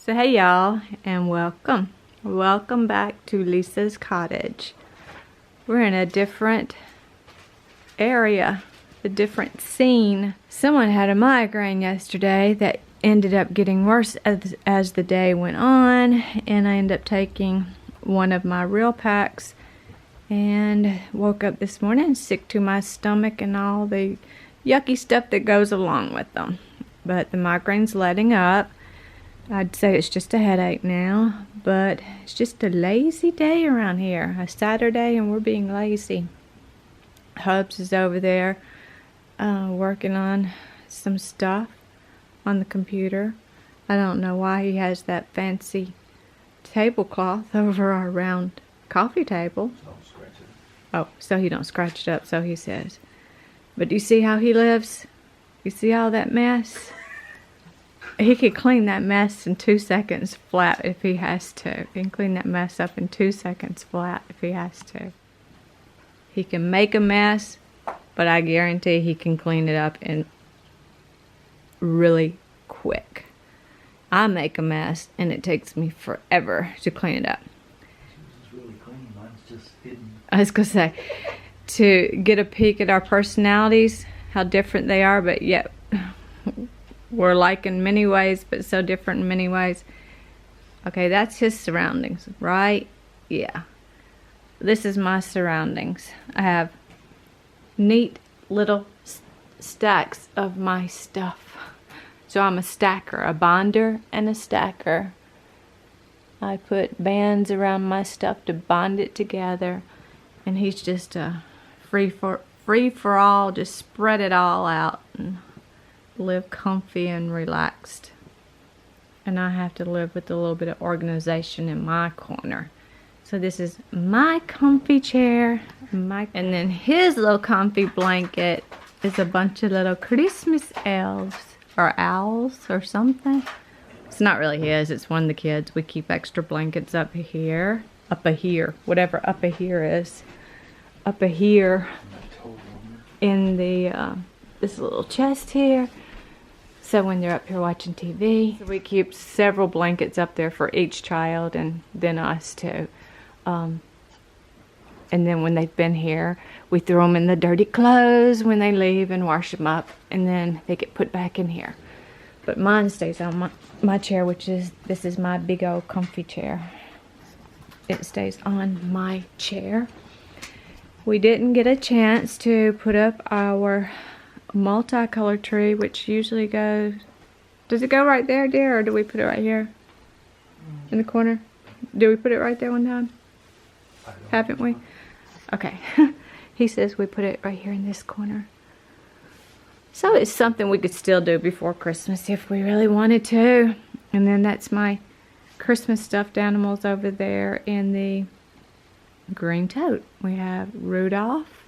So hey y'all, and welcome back to Lisa's cottage. We're in a different area, a different scene. Someone had a migraine yesterday that ended up getting worse as the day went on, and I ended up taking one of my Real Packs and woke up this morning sick to my stomach and all the yucky stuff that goes along with them. But the migraine's letting up. I'd say it's just a headache now, but it's just a lazy day around here. A Saturday and we're being lazy. Hubs is over there working on some stuff on the computer. I don't know why he has that fancy tablecloth over our round coffee table. Oh, so he don't scratch it up, so he says. But do you see how he lives? You see all that mess? He could clean that mess in 2 seconds flat if he has to. He can clean that mess up in 2 seconds flat if he has to. He can make a mess, but I guarantee he can clean it up in really quick. I make a mess and it takes me forever to clean it up. It's really clean. Mine's just hidden. I was going to say, to get a peek at our personalities, how different they are, but yet we're like in many ways, but so different in many ways. Okay, that's his surroundings, right? Yeah. This is my surroundings. I have neat little stacks of my stuff. So I'm a stacker, a bonder and a stacker. I put bands around my stuff to bond it together. And he's just a free for all, just spread it all out and live comfy and relaxed. And I have to live with a little bit of organization in my corner. So this is my comfy chair, and then his little comfy blanket is a bunch of little Christmas elves or owls or something. It's not really his, it's one of the kids. We keep extra blankets up here, whatever up here is, up here in the this little chest here. So when they're up here watching TV, so we keep several blankets up there for each child and then us too. And then when they've been here, we throw them in the dirty clothes when they leave and wash them up, and then they get put back in here. But mine stays on my chair, this is my big old comfy chair. It stays on my chair. We didn't get a chance to put up our multicolored tree, which usually goes, does it go right there, dear, or do we put it right here in the corner? Do we put it right there one time? Haven't we? Okay. He says we put it right here in this corner. So it's something we could still do before Christmas if we really wanted to. And then that's my Christmas stuffed animals over there in the green tote. We have Rudolph.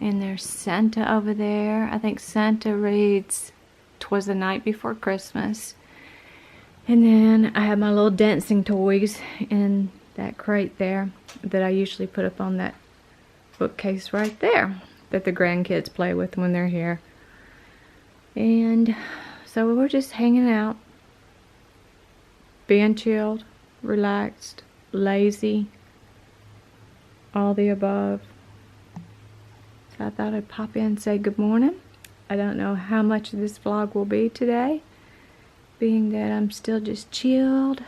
And there's Santa over there. I think Santa reads "'Twas the Night Before Christmas." And then I have my little dancing toys in that crate there that I usually put up on that bookcase right there that the grandkids play with when they're here. And so we're just hanging out, being chilled, relaxed, lazy, all the above. So I thought I'd pop in and say good morning. I don't know how much of this vlog will be today, being that I'm still just chilled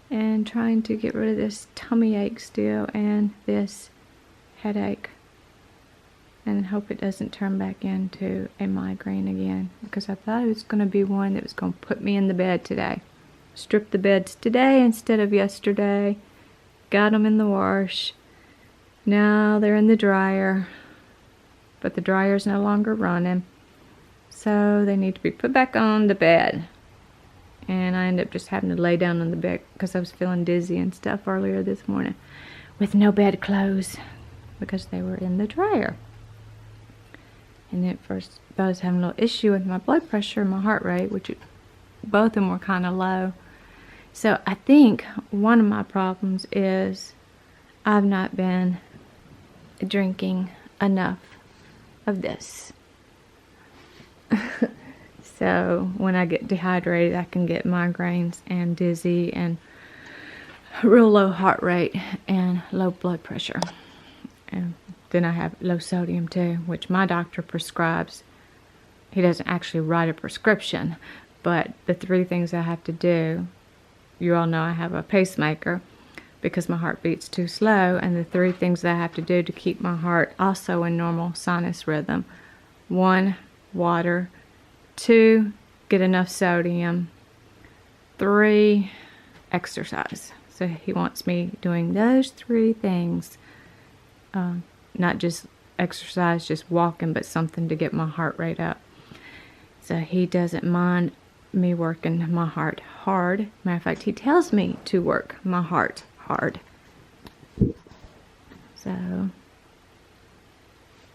and trying to get rid of this tummy ache still and this headache, and hope it doesn't turn back into a migraine again, because I thought it was going to be one that was going to put me in the bed today. Stripped the beds today instead of yesterday, got them in the wash. Now they're in the dryer, but the dryer's no longer running, so they need to be put back on the bed. And I ended up just having to lay down on the bed because I was feeling dizzy and stuff earlier this morning with no bed clothes because they were in the dryer. And at first I was having a little issue with my blood pressure and my heart rate, which both of them were kind of low. So I think one of my problems is I've not been drinking enough of this. So when I get dehydrated, I can get migraines and dizzy and real low heart rate and low blood pressure. And then I have low sodium too, which my doctor prescribes. He doesn't actually write a prescription, but the 3 things I have to do, you all know I have a pacemaker because my heart beats too slow, and the 3 things that I have to do to keep my heart also in normal sinus rhythm: 1, water; 2, get enough sodium; 3, exercise. So he wants me doing those 3 things, not just exercise, just walking, but something to get my heart rate up. So he doesn't mind me working my heart hard. Matter of fact, he tells me to work my heart hard. So,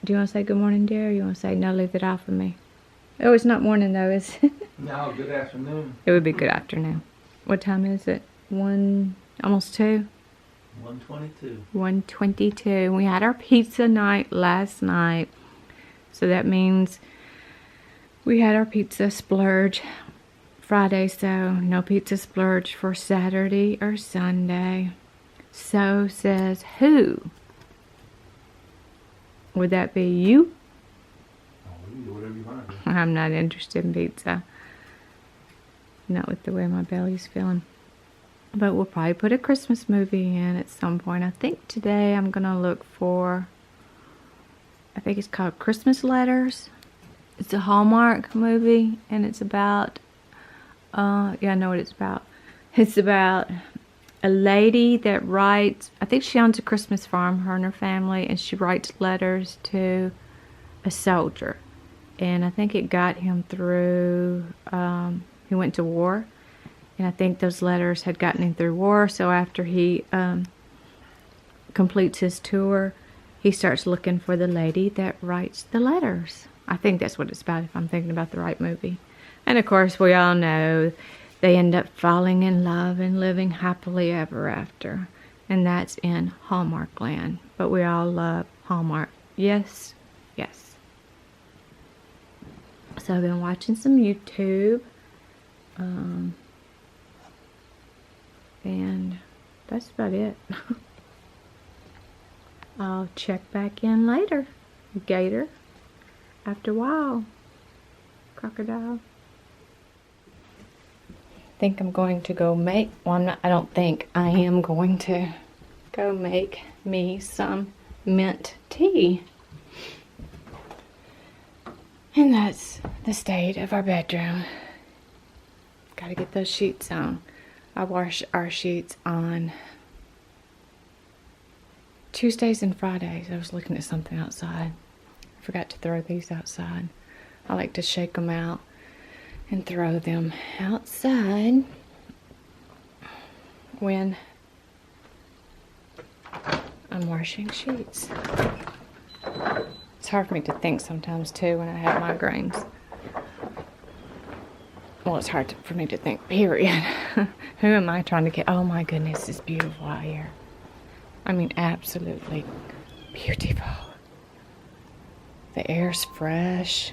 do you want to say good morning, dear? Or you want to say no, leave it off of me? Oh, it's not morning though, is it? No, good afternoon. It would be good afternoon. What time is it? 1, almost 2? 1:22. 1:22. We had our pizza night last night. So that means we had our pizza splurge Friday, so no pizza splurge for Saturday or Sunday. So says who? Would that be you? Oh, you do whatever you want to do. I'm not interested in pizza. Not with the way my belly's feeling. But we'll probably put a Christmas movie in at some point. I think today I'm going to look for, I think it's called Christmas Letters. It's a Hallmark movie, and it's about, yeah, I know what it's about. It's about a lady that writes, I think she owns a Christmas farm, her and her family, and she writes letters to a soldier. And I think it got him through, he went to war. And I think those letters had gotten him through war. So after he completes his tour, he starts looking for the lady that writes the letters. I think that's what it's about, if I'm thinking about the right movie. And of course, we all know they end up falling in love and living happily ever after. And that's in Hallmark land. But we all love Hallmark. Yes, yes. So I've been watching some YouTube. And that's about it. I'll check back in later. Gator. After a while. Crocodile. I think I'm going to go make, well, I'm not, I don't think, I am going to go make me some mint tea. And that's the state of our bedroom. Gotta get those sheets on. I wash our sheets on Tuesdays and Fridays. I was looking at something outside. I forgot to throw these outside. I like to shake them out and throw them outside when I'm washing sheets. It's hard for me to think sometimes too when I have migraines. Well, it's hard for me to think, period. Who am I trying to get? Oh my goodness, it's beautiful out here. I mean, absolutely beautiful. The air's fresh.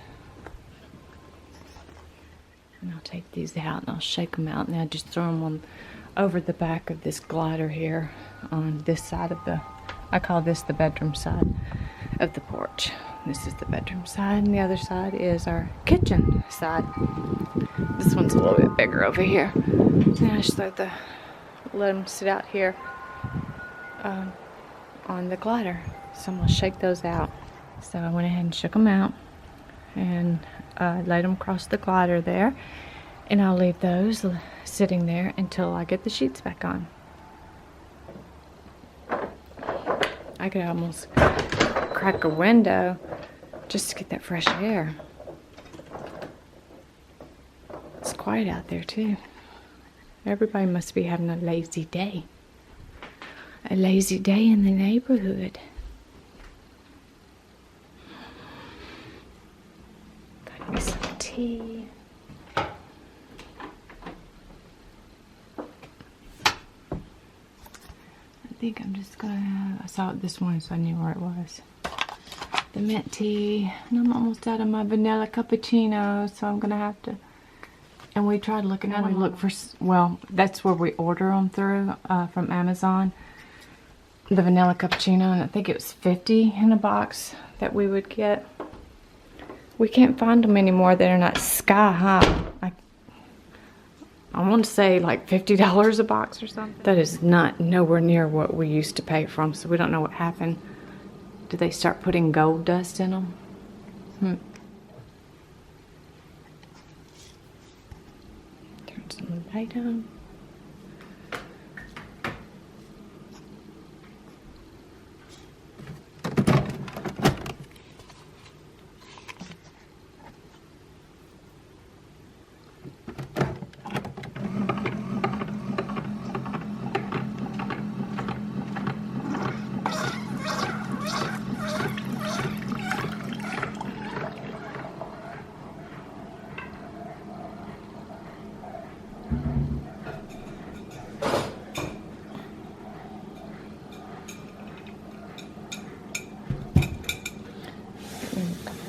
And I'll take these out and I'll shake them out, and I just throw them on over the back of this glider here on this side of the, I call this the bedroom side of the porch. This is the bedroom side, and the other side is our kitchen side. This one's a little bit bigger over here. And I just let them sit out here on the glider. So I'm gonna shake those out. So I went ahead and shook them out and laid them across the glider there. And I'll leave those sitting there until I get the sheets back on. I could almost crack a window just to get that fresh air. It's quiet out there too. Everybody must be having a lazy day. A lazy day in the neighborhood. Got me some tea. I think I'm just gonna, I saw it this morning so I knew where it was. I the mint tea, and I'm almost out of my vanilla cappuccino, so I'm gonna have to. And we tried looking at them. We look for, well, that's where we order them through, from Amazon. The vanilla cappuccino, and I think it was 50 in a box that we would get. We can't find them anymore. They're not sky high. I want to say like $50 a box or something. That is not nowhere near what we used to pay for them, so we don't know what happened. Did they start putting gold dust in them? Turn some of the light on.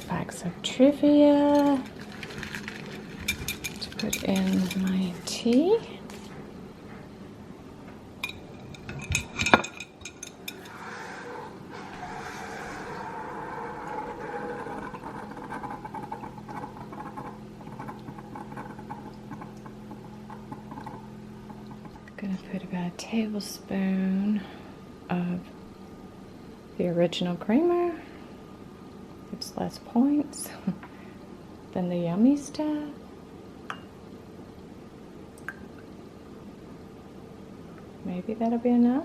Packs of trivia to put in my tea. Gonna put about a tablespoon of the original creamer. It's less points than the yummy stuff. Maybe that'll be enough.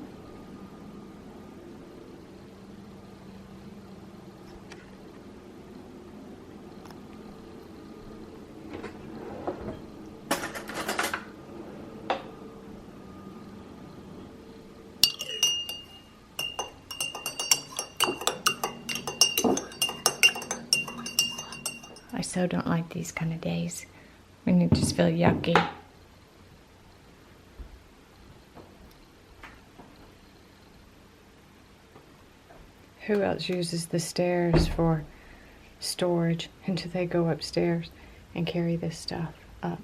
I so don't like these kind of days when you just feel yucky. Who else uses the stairs for storage until they go upstairs and carry this stuff up?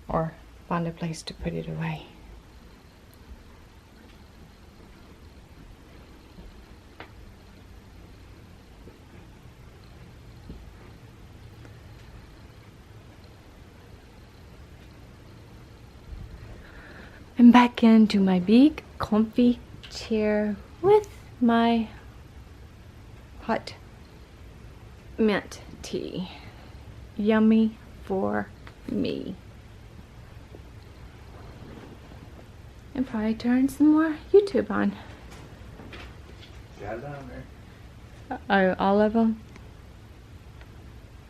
Or find a place to put it away. I'm back into my big comfy chair with my hot mint tea. Yummy for me. And probably turn some more YouTube on. Got it on there. Oh, all of them?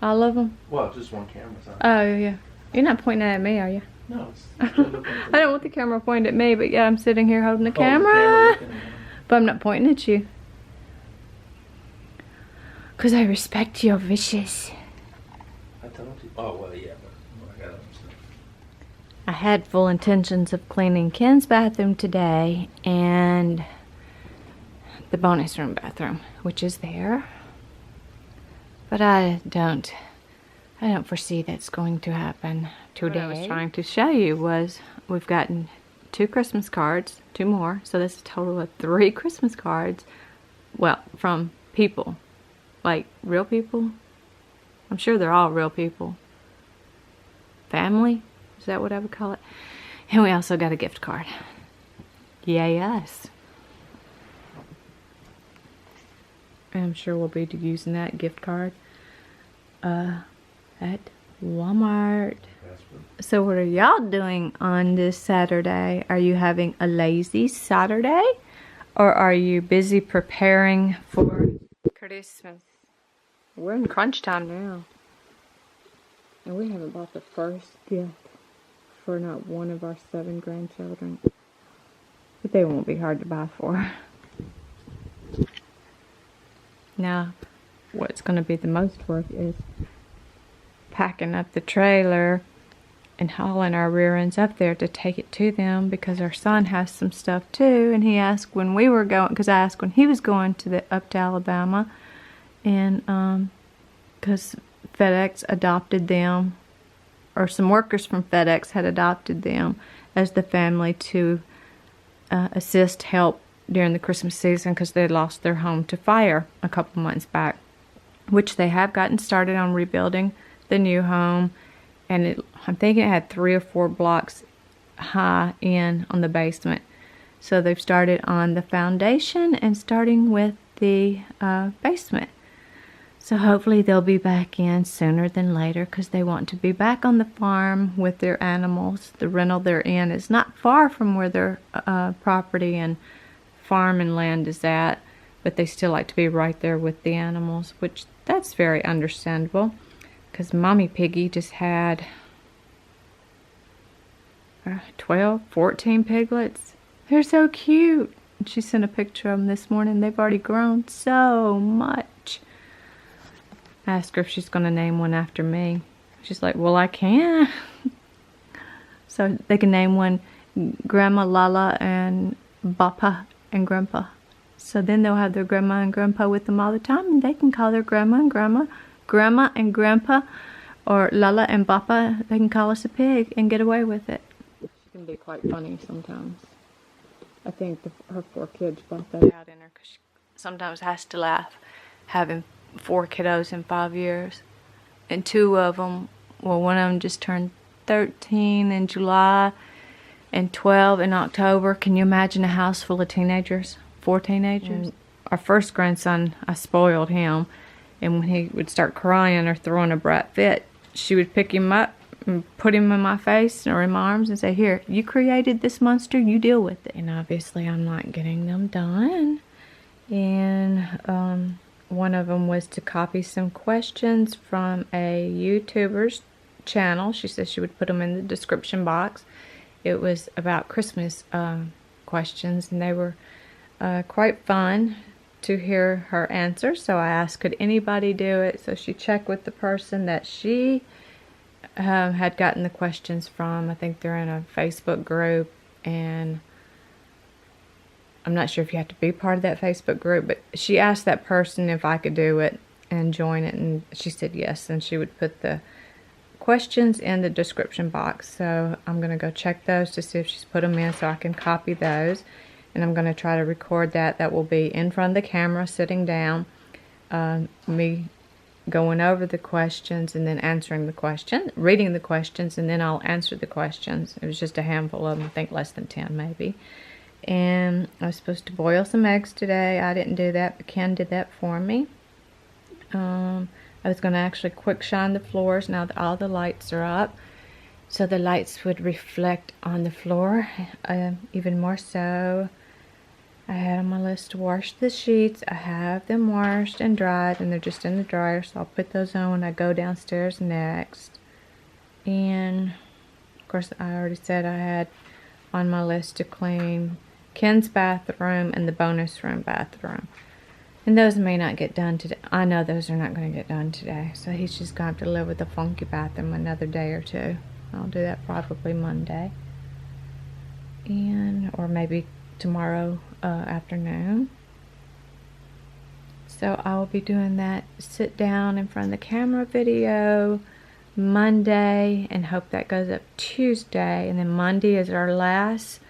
All of them? Well, just one camera's on. Oh, yeah. You're not pointing at me, are you? No, it's still looking I don't want the camera pointed at me, but yeah, I'm sitting here holding the camera. looking at me. But I'm not pointing at you. Because I respect your wishes. I told you. Oh, well, yeah, but I got it. I had full intentions of cleaning Ken's bathroom today and the bonus room bathroom, which is there. But I don't foresee that's going to happen today. What I was trying to show you was we've gotten 2 Christmas cards, 2 more, so that's a total of 3 Christmas cards. Well, from people, like real people. I'm sure they're all real people. Family, is that what I would call it? And we also got a gift card. Yay us. And I'm sure we'll be using that gift card at Walmart. So what are y'all doing on this Saturday? Are you having a lazy Saturday? Or are you busy preparing for Christmas? We're in crunch time now. And we haven't bought the first gift for not one of our 7 grandchildren. But they won't be hard to buy for. Now, what's going to be the most work is packing up the trailer and hauling our rear ends up there to take it to them because our son has some stuff too. And he asked when we were going, because I asked when he was going up to Alabama, and because FedEx adopted them, or some workers from FedEx had adopted them as the family to help during the Christmas season because they lost their home to fire a couple months back, which they have gotten started on rebuilding the new home. And I'm thinking it had 3 or 4 blocks high on the basement. So they've started on the foundation and starting with the basement. So hopefully they'll be back in sooner than later because they want to be back on the farm with their animals. The rental they're in is not far from where their property and farm and land is at, but they still like to be right there with the animals, which that's very understandable because Mommy Piggy just had 12, 14 piglets. They're so cute. She sent a picture of them this morning. They've already grown so much. I asked her if she's going to name one after me. She's like, well, I can. So they can name one Grandma, Lala, and Papa and Grandpa. So then they'll have their Grandma and Grandpa with them all the time, and they can call their Grandma and Grandma, Grandma and Grandpa, or Lala and Papa. They can call us a pig and get away with it. She can be quite funny sometimes. I think her 4 kids brought that out in her because she sometimes has to laugh having 4 kiddos in 5 years. And 2 of them, well, one of them just turned 13 in July and 12 in October. Can you imagine a house full of teenagers? 4 teenagers? Our first grandson, I spoiled him. And when he would start crying or throwing a brat fit, she would pick him up and put him in my face or in my arms and say, here, you created this monster, you deal with it. And obviously I'm not getting them done. And one of them was to copy some questions from a YouTuber's channel. She said she would put them in the description box. It was about Christmas questions, and they were quite fun to hear her answer. So I asked, could anybody do it? So she checked with the person that she had gotten the questions from. I think they're in a Facebook group, and I'm not sure if you have to be part of that Facebook group, but she asked that person if I could do it and join it, and she said yes, and she would put the questions in the description box. So I'm going to go check those to see if she's put them in so I can copy those, and I'm going to try to record that. That will be in front of the camera, sitting down, me going over the questions and then answering the question, reading the questions, and then I'll answer the questions. It was just a handful of them, I think less than 10 maybe. And I was supposed to boil some eggs today. I didn't do that, but Ken did that for me. I was going to actually quick shine the floors now that all the lights are up, so the lights would reflect on the floor even more so. I had on my list to wash the sheets. I have them washed and dried, and they're just in the dryer, so I'll put those on when I go downstairs next. And of course I already said I had on my list to clean Ken's bathroom and the bonus room bathroom. And those may not get done today. I know those are not going to get done today. So he's just going to have to live with the funky bathroom another day or two. I'll do that probably Monday. Or maybe tomorrow afternoon. So I will be doing that sit down in front of the camera video Monday, and hope that goes up Tuesday. And then Monday is our last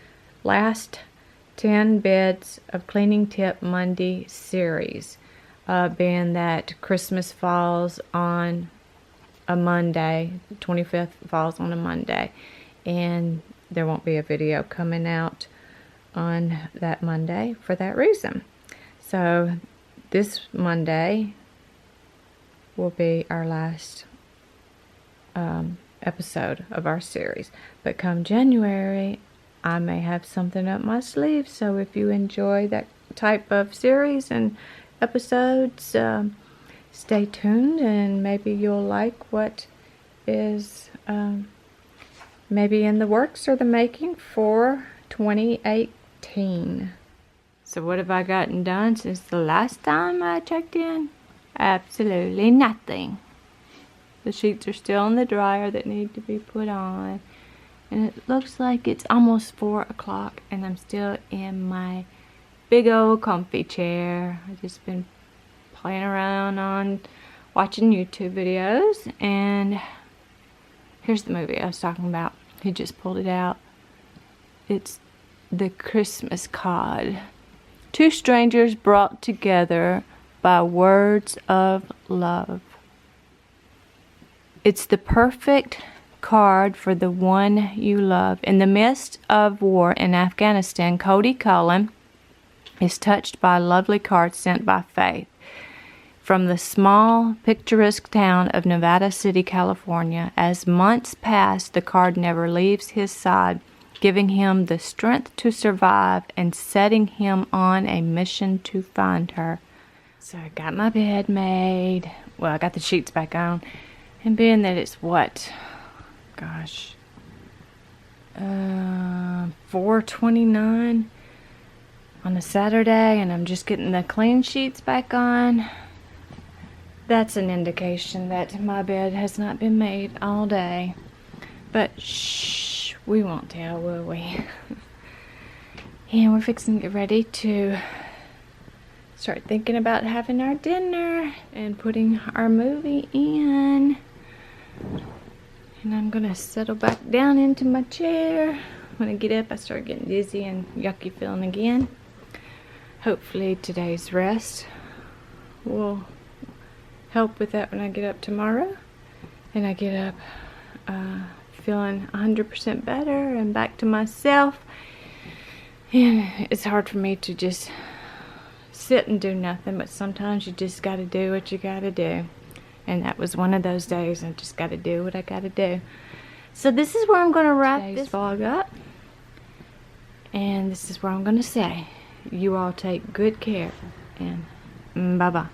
10 beds of Cleaning Tip Monday series, being that Christmas falls on a Monday, the 25th falls on a Monday, and there won't be a video coming out on that Monday for that reason. So this Monday will be our last episode of our series, but come January I may have something up my sleeve. So if you enjoy that type of series and episodes, stay tuned, and maybe you'll like what is maybe in the works or the making for 2018. So what have I gotten done since the last time I checked in? Absolutely nothing. The sheets are still in the dryer that need to be put on. And it looks like it's almost 4 o'clock and I'm still in my big old comfy chair. I've just been playing around on watching YouTube videos, and here's the movie I was talking about. He just pulled it out. It's The Christmas Card. Two strangers brought together by words of love. It's the perfect card for the one you love. In the midst of war in Afghanistan, Cody Cullen is touched by a lovely card sent by Faith from the small, picturesque town of Nevada City, California. As months pass, the card never leaves his side, giving him the strength to survive and setting him on a mission to find her. So I got my bed made. Well, I got the sheets back on. And being that it's what? Gosh. 4:29 on a Saturday, and I'm just getting the clean sheets back on. That's an indication that my bed has not been made all day. But shh, we won't tell, will we? And we're fixing to get ready to start thinking about having our dinner and putting our movie in. And I'm gonna settle back down into my chair. When I get up, I start getting dizzy and yucky feeling again. Hopefully today's rest will help with that when I get up tomorrow. And I get up feeling 100% better and back to myself. And it's hard for me to just sit and do nothing, but sometimes you just gotta do what you gotta do. And that was one of those days. I just gotta do what I gotta do. So this is where I'm gonna wrap this vlog up. And this is where I'm gonna say, you all take good care, and bye-bye.